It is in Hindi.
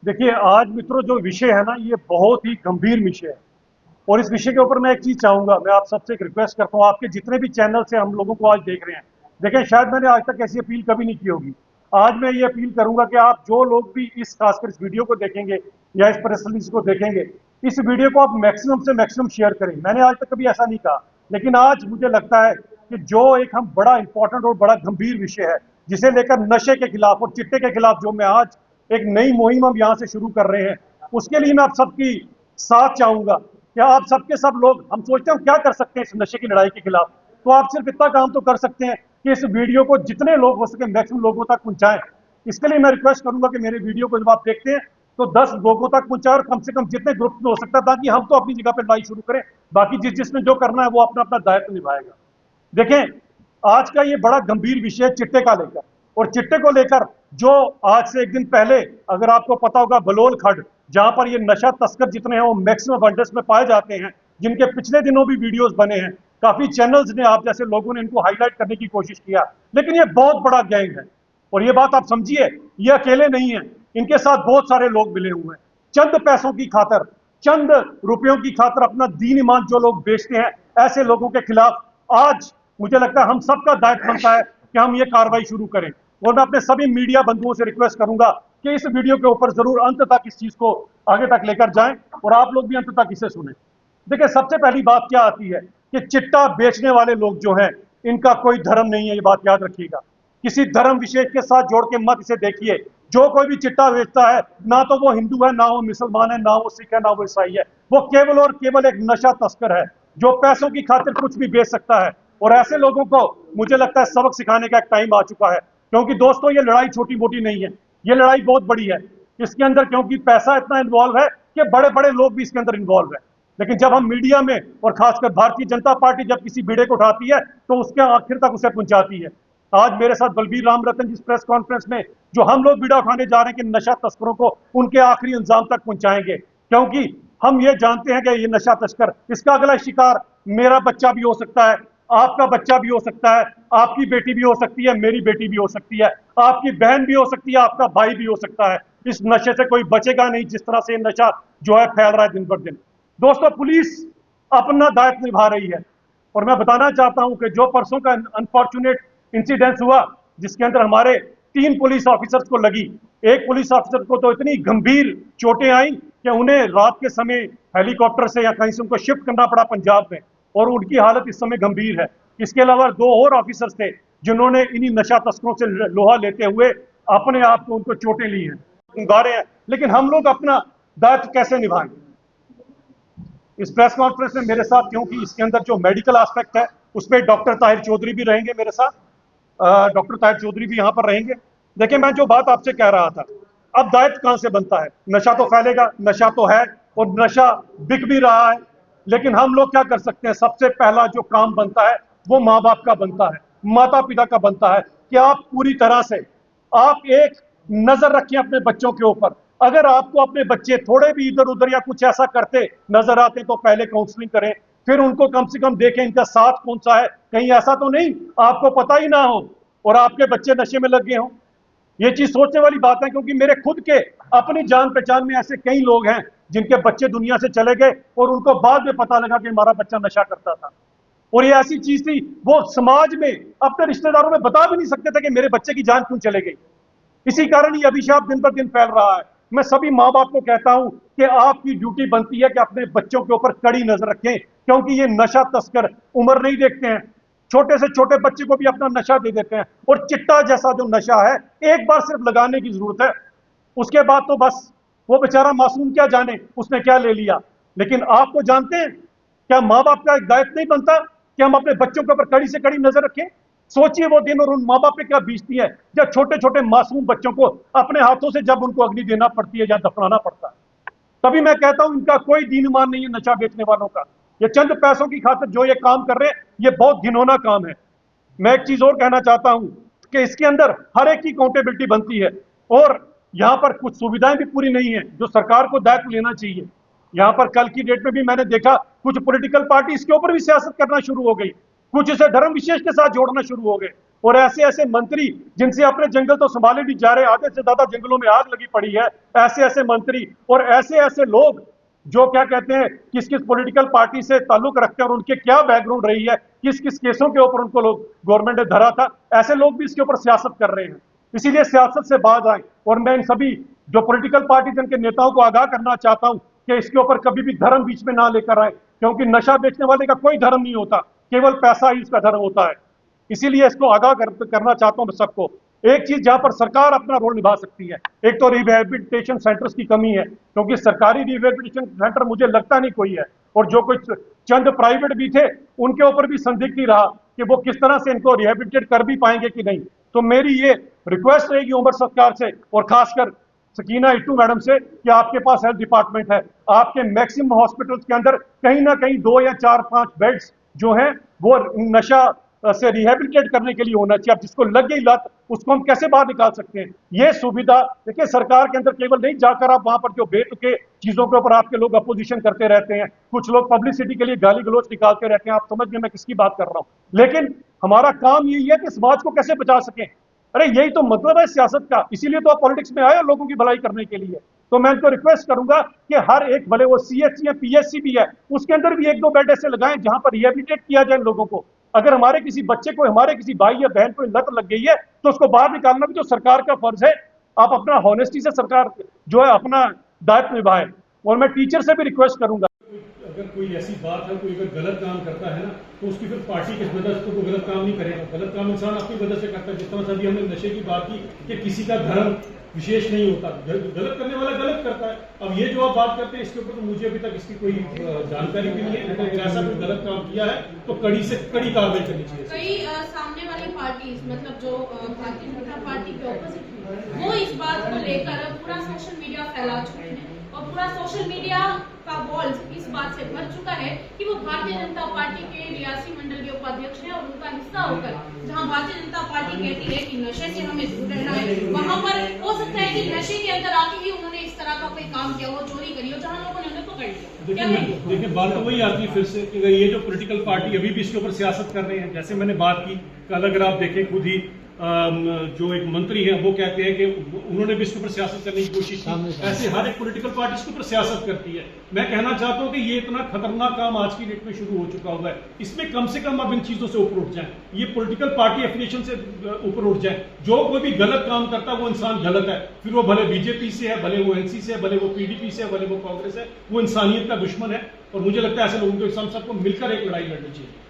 देखिए आज मित्रों जो विषय है ना ये बहुत ही गंभीर विषय है। और इस विषय के ऊपर मैं एक चीज चाहूंगा, मैं आप सबसे एक रिक्वेस्ट करता हूँ, आपके जितने भी चैनल से हम लोगों को आज देख रहे हैं, देखें शायद मैंने आज तक ऐसी अपील कभी नहीं की होगी। आज मैं ये अपील करूंगा कि आप जो लोग भी इस खासकर इस वीडियो को देखेंगे या इस प्रेस रिलीज को देखेंगे, इस वीडियो को आप मैक्सिमम से मैक्सिमम शेयर करें। मैंने आज तक कभी ऐसा नहीं कहा, लेकिन आज मुझे लगता है कि जो एक हम बड़ा इंपॉर्टेंट और बड़ा गंभीर विषय है, जिसे लेकर नशे के खिलाफ और चिट्टे के खिलाफ जो मैं आज एक नई मुहिम हम यहाँ से शुरू कर रहे हैं, उसके लिए मैं आप सबकी साथ चाहूंगा। क्या आप सबके सब लोग, हम सोचते हैं क्या कर सकते हैं इस नशे की लड़ाई के खिलाफ, तो आप सिर्फ इतना काम तो कर सकते हैं कि इस वीडियो को जितने लोग हो सके मैक्सिमम लोगों तक पहुंचाएं। इसके लिए मैं रिक्वेस्ट करूंगा कि मेरे वीडियो को जब आप देखते हैं तो 10 लोगों तक पहुंचाएं, और कम से कम जितने ग्रुप में हो सकता है, ताकि हम तो अपनी जगह पर लड़ाई शुरू करें, बाकी जिसने जो करना है वो अपना अपना दायित्व निभाएगा। देखें आज का ये बड़ा गंभीर विषय है चिट्टे का लेकर, और चिट्टे को लेकर जो आज से एक दिन पहले, अगर आपको पता होगा, बलोल खड्ड जहां पर ये नशा तस्कर जितने हैं वो मैक्सिमम अबंडेंस में पाए जाते हैं, जिनके पिछले दिनों भी वीडियोस बने हैं, काफी चैनल्स ने, आप जैसे लोगों ने इनको हाईलाइट करने की कोशिश किया, लेकिन ये बहुत बड़ा गैंग है। और ये बात आप समझिए, ये अकेले नहीं है, इनके साथ बहुत सारे लोग मिले हुए हैं। चंद पैसों की खातर, चंद रुपयों की खातर अपना दीन ईमान जो लोग बेचते हैं, ऐसे लोगों के खिलाफ आज मुझे लगता है हम सबका दायित्व बनता है कि हम ये कार्रवाई शुरू करें। और मैं अपने सभी मीडिया बंधुओं से रिक्वेस्ट करूंगा कि इस वीडियो के ऊपर जरूर अंत तक इस चीज को आगे तक लेकर जाएं, और आप लोग भी अंत तक इसे सुने। देखिए सबसे पहली बात क्या आती है कि चिट्टा बेचने वाले लोग जो हैं, इनका कोई धर्म नहीं है, ये बात याद रखिएगा। किसी धर्म विशेष के साथ जोड़ के मत इसे देखिए। जो कोई भी चिट्टा बेचता है, ना तो वो हिंदू है, ना वो मुसलमान है, ना वो सिख है, ना वो ईसाई है, वो केवल और केवल एक नशा तस्कर है जो पैसों की खातिर कुछ भी बेच सकता है। और ऐसे लोगों को मुझे लगता है सबक सिखाने का एक टाइम आ चुका है, क्योंकि दोस्तों ये लड़ाई छोटी मोटी नहीं है, ये लड़ाई बहुत बड़ी है। इसके अंदर क्योंकि पैसा इतना इन्वॉल्व है कि बड़े बड़े लोग भी इसके अंदर इन्वॉल्व है। लेकिन जब हम मीडिया में, और खासकर भारतीय जनता पार्टी जब किसी बीड़े को उठाती है तो उसके आखिर तक उसे पहुंचाती है। आज मेरे साथ बलबीर राम रतन जिस प्रेस कॉन्फ्रेंस में जो हम लोग बीड़ा उठाने जा रहे हैं कि नशा तस्करों को उनके आखिरी अंजाम तक पहुंचाएंगे, क्योंकि हम ये जानते हैं कि ये नशा तस्कर, इसका अगला शिकार मेरा बच्चा भी हो सकता है, आपका बच्चा भी हो सकता है, आपकी बेटी भी हो सकती है, मेरी बेटी भी हो सकती है, आपकी बहन भी हो सकती है, आपका भाई भी हो सकता है। इस नशे से कोई बचेगा नहीं, जिस तरह से नशा जो है फैल रहा है दिन ब दिन। दोस्तों पुलिस अपना दायित्व निभा रही है, और मैं बताना चाहता हूं कि जो परसों का अनफॉर्चुनेट इंसिडेंस हुआ, जिसके अंदर हमारे 3 पुलिस ऑफिसर्स को लगी, एक पुलिस ऑफिसर को तो इतनी गंभीर चोटें आई कि उन्हें रात के समय हेलीकॉप्टर से या कहीं से उनको शिफ्ट करना पड़ा पंजाब में, और उनकी हालत इस समय गंभीर है। इसके अलावा 2 और ऑफिसर्स थे जिन्होंने इन्हीं नशा तस्करों से लोहा लेते हुए अपने आप को, उनको चोटें ली हैं, निभा रहे हैं। लेकिन हम लोग अपना दायित्व कैसे निभाएं? इस प्रेस कॉन्फ्रेंस में मेरे साथ, क्योंकि इसके अंदर जो मेडिकल एस्पेक्ट है उस पर डॉक्टर ताहिर चौधरी भी रहेंगे मेरे साथ, डॉक्टर ताहिर चौधरी भी यहाँ पर रहेंगे। देखिए मैं जो बात आपसे कह रहा था, अब दायित्व कहां से बनता है? नशा तो फैलेगा, नशा तो है, और नशा बिक भी रहा है, लेकिन हम लोग क्या कर सकते हैं? सबसे पहला जो काम बनता है वो माँ बाप का बनता है, माता पिता का बनता है, कि आप पूरी तरह से आप एक नजर रखें अपने बच्चों के ऊपर। अगर आपको अपने बच्चे थोड़े भी इधर उधर या कुछ ऐसा करते नजर आते हैं तो पहले काउंसलिंग करें, फिर उनको कम से कम देखें इनका साथ कौन सा है, कहीं ऐसा तो नहीं आपको पता ही ना हो और आपके बच्चे नशे में लग गए हों। ये चीज सोचने वाली बात है, क्योंकि मेरे खुद के अपनी जान पहचान में ऐसे कई लोग हैं जिनके बच्चे दुनिया से चले गए और उनको बाद में पता लगा कि हमारा बच्चा नशा करता था। और ये ऐसी चीज थी, वो समाज में अपने रिश्तेदारों में बता भी नहीं सकते थे कि मेरे बच्चे की जान क्यों चले गई। इसी कारण ये अभिशाप दिन पर दिन फैल रहा है। मैं सभी माँ बाप को कहता हूं कि आपकी ड्यूटी बनती है कि अपने बच्चों के ऊपर कड़ी नजर रखें, क्योंकि ये नशा तस्कर उम्र नहीं देखते हैं, छोटे से छोटे बच्चे को भी अपना नशा दे देते हैं। और चिट्टा जैसा जो नशा है, एक बार सिर्फ लगाने की जरूरत है, उसके बाद तो बस वो बेचारा मासूम क्या जाने उसने क्या ले लिया। लेकिन आप तो जानते हैं, क्या माँ बाप का एक दायित्व नहीं बनता कि हम अपने बच्चों के ऊपर कड़ी से कड़ी नजर रखें? सोचिए वो दिन और उन माँ बाप पे क्या बीतती है जब छोटे छोटे मासूम बच्चों को अपने हाथों से जब उनको अग्नि देना पड़ती है या दफनाना पड़ता है। तभी मैं कहता हूं इनका कोई दीन ईमान नहीं है नशा बेचने वालों का। ये चंद पैसों की खातिर जो ये काम कर रहे हैं, ये बहुत घिनौना काम है। मैं एक चीज और कहना चाहता हूं कि इसके अंदर हर एक की अकाउंटेबिलिटी बनती है, और यहां पर कुछ सुविधाएं भी पूरी नहीं है जो सरकार को दायित्व लेना चाहिए। यहां पर कल की डेट में भी मैंने देखा कुछ पॉलिटिकल पार्टी इसके ऊपर भी सियासत करना शुरू हो गई, कुछ इसे धर्म विशेष के साथ जोड़ना शुरू हो गए। और ऐसे ऐसे मंत्री जिनसे अपने जंगल तो संभाले नहीं जा रहे, आधे से ज्यादा जंगलों में आग लगी पड़ी है, ऐसे ऐसे मंत्री और ऐसे ऐसे लोग जो क्या कहते हैं किस किस पॉलिटिकल पार्टी से ताल्लुक रखते हैं और उनके क्या बैकग्राउंड रही है, किस किस केसों के ऊपर उनको लोग गवर्नमेंट ने धरा था, ऐसे लोग भी इसके ऊपर सियासत कर रहे हैं। इसीलिए सियासत से बाज आए और मैं इन सभी जो पॉलिटिकल पार्टी जिनके नेताओं को आगाह करना चाहता हूं कि इसके ऊपर कभी भी धर्म बीच में ना लेकर आए, क्योंकि नशा बेचने वाले का कोई धर्म नहीं होता, केवल पैसा ही उसका धर्म होता है। इसीलिए इसको आगाह करना चाहता हूं मैं सबको। एक चीज जहां पर सरकार अपना रोल निभा सकती है, एक तो रिहैबिलिटेशन सेंटर्स की कमी है, क्योंकि सरकारी रिहैबिलिटेशन सेंटर मुझे लगता नहीं कोई है, और जो कुछ चंद प्राइवेट भी थे उनके ऊपर भी संदिग्ध ही रहा कि वो किस तरह से इनको रिहैबिलिटेट कर भी पाएंगे कि नहीं। तो मेरी ये रिक्वेस्ट रहेगी उमर सरकार से और खासकर सकीना इट्टू मैडम से कि आपके पास हेल्थ डिपार्टमेंट है, आपके मैक्सिमम हॉस्पिटल्स के अंदर कहीं ना कहीं 2 या 4-5 बेड्स जो हैं वो नशा से रिहेबिलिटेट करने के लिए होना चाहिए। अब जिसको लग गई लत उसको हम कैसे बाहर निकाल सकते हैं, ये सुविधा देखिए सरकार के अंदर केवल नहीं जाकर आप वहां पर जो बेतुके चीजों के ऊपर आपके लोग अपोजिशन करते रहते हैं, कुछ लोग पब्लिसिटी के लिए गाली गलौज निकालते रहते हैं, आप समझ गए मैं किसकी बात कर रहा हूं। लेकिन हमारा काम यही है कि समाज को कैसे बचा सकें, अरे यही तो मतलब है सियासत का, इसीलिए तो आप पॉलिटिक्स में आए लोगों की भलाई करने के लिए। तो मैं इनको रिक्वेस्ट करूंगा कि हर एक, भले वो सीएचसी या पीएचसी भी है, उसके अंदर भी 1-2 बेड ऐसे लगाएं जहां पर रिहेबिलिटेट किया जाए लोगों को। अगर हमारे किसी बच्चे को, हमारे किसी भाई या बहन को लत लग गई है तो उसको बाहर निकालना भी तो सरकार का फर्ज है। आप अपना हॉनेस्टी से सरकार जो है अपना दायित्व निभाए। और मैं टीचर से भी रिक्वेस्ट करूंगा, अगर कोई ऐसी बात है, कोई अगर गलत काम करता है ना, तो उसकी फिर पार्टी की वजह से तो वो गलत काम नहीं करेगा। गलत काम इंसान अपनी वजह से करता है। जिस तरह से अभी हमने नशे की बात की कि किसी का धर्म विशेष नहीं होता, गलत करने वाला गलत करता है। अब ये जो आप बात करते हैं इसके ऊपर तो मुझे अभी तक इसकी कोई जानकारी भी नहीं है। अगर ऐसा कोई गलत काम किया है तो कड़ी से कड़ी कार्रवाई करनी चाहिए। कई सामने वाली पार्टी, मतलब जो भारतीय जनता पार्टी के ऑपोजिट है, वो इस बात को लेकर पूरा सोशल मीडिया फैला चुके हैं और पूरा सोशल मीडिया का वॉल्स इस बात से भर चुका है कि वो भारतीय जनता पार्टी के रियासी मंडल के उपाध्यक्ष हैं और उनका हिस्सा होकर जहां भारतीय जनता पार्टी कहती है कि नशे से हमें दूर रहना है, वहां पर हो सकता है कि नशे के अंदर आके ही उन्होंने इस तरह का कोई काम किया हो, चोरी करी हो, जहां लोगों ने उन्हें पकड़ लिया। देखिए बात तो वही आती है फिर से कि ये जो पॉलिटिकल पार्टी अभी भी इसके ऊपर सियासत कर रहे हैं। जैसे मैंने बात की कल, अगर आप देखें खुद ही जो एक मंत्री है वो कहते हैं कि उन्होंने भी इसके ऊपर सियासत करने की कोशिश की। ऐसे हर एक पॉलिटिकल पार्टी इसके ऊपर सियासत करती है। मैं कहना चाहता हूं कि ये इतना खतरनाक काम आज की डेट में शुरू हो चुका हुआ है, इसमें कम से कम अब इन चीजों से ऊपर उठ जाए, ये पॉलिटिकल पार्टी एफिलिएशन से ऊपर उठ जाए। जो कोई भी गलत काम करता है वो इंसान गलत है, फिर वो भले बीजेपी से है, भले वो एनसी से है, भले वो पीडीपी से है, भले वो कांग्रेस है, वो इंसानियत का दुश्मन है। और मुझे लगता है ऐसे लोगों को हम सबको मिलकर एक लड़ाई लड़नी चाहिए।